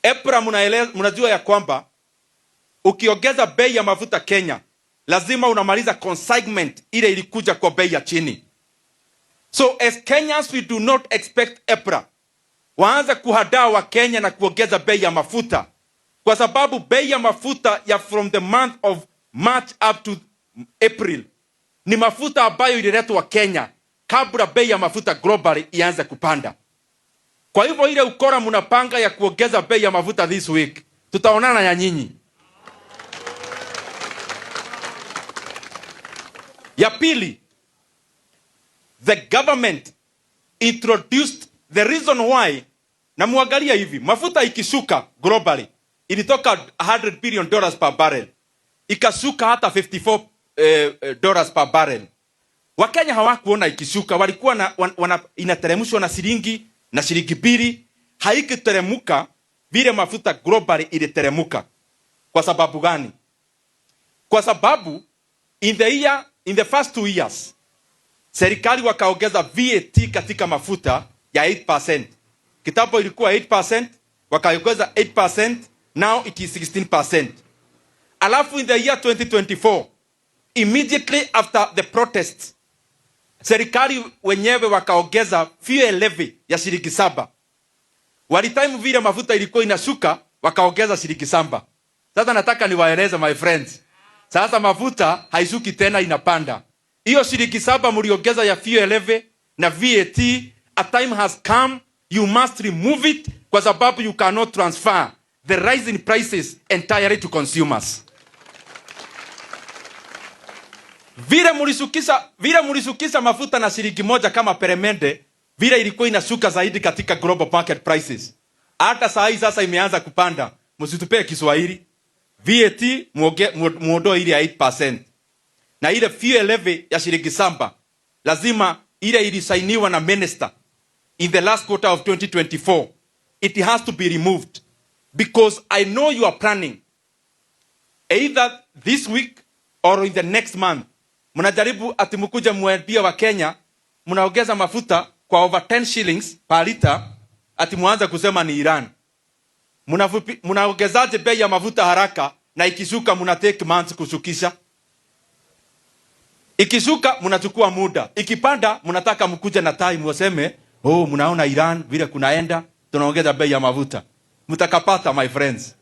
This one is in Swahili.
EPRA mnajua ya kwamba ukiongeza bei ya mafuta Kenya lazima unamaliza consignment ile ilikuja kwa bei ya chini. So as Kenyans we do not expect EPRA waanze kuhadaa wa Kenya na kuongeza bei ya mafuta, kwa sababu bei ya mafuta ya from the month of March up to April ni mafuta ambayo ililetwa Kenya kabla bei ya mafuta globally ianze kupanda. Kwa hivyo ile ukora mnapanga ya kuongeza bei ya mafuta this week, tutaonana ya nyinyi. Ya pili, the government introduced the reason why, na muangalia hivi, mafuta ikishuka globally ilitoka $100 billion per barrel, ikashuka hata $54 per barrel. Wakenya hawakuona ikishuka, walikuwa inateremshwa na shilingi na shilingi mbili, haikiteremuka vile mafuta globally iliteremuka. Kwa sababu gani? Kwa sababu in the first 2 years serikali wakaongeza VAT katika mafuta ya 8%. Kitambo ilikuwa 8%, wakaongeza 8%, now it is 16%. Alafu in the year 2024, immediately after the protests, serikali wenyewe wakaongeza fuel levy ya shilingi 7. Walitime vile mafuta ilikuwa inashuka, wakaongeza shilingi 7. Sasa nataka niwaeleze my friends, sasa mafuta haishuki tena, inapanda. Hiyo shilingi 7 mliongeza ya fuel levy na VAT, a time has come, you must remove it, kwa sababu you cannot transfer the rise in prices entirely to consumers. Vile mlisukisha mafuta na shilingi 1 kama peremende, vile ilikuwa inashuka zaidi katika global market prices. Hata saa hii sasa imeanza kupanda. Msitupee Kiswahili. VAT muondoe ile ya 8%. Na ile fuel levy ya shilingi 7 lazima ile ilisainiwa na minister in the last quarter of 2024. It has to be removed, because I know you are planning either this week or in the next month. Mnajaribu ati mkuja muambia wa Kenya mnaongeza mafuta kwa over 10 shillings per liter, ati muanze kusema ni Iran. Mnaongezaje bei ya mafuta haraka na ikishuka mna take months kushukisha? Ikishuka mnachukua muda, ikipanda mnataka mkuje na time waseme, oh mnaona Iran vile kunaenda tunaongeza bei ya mafuta. Mtakapata my friends.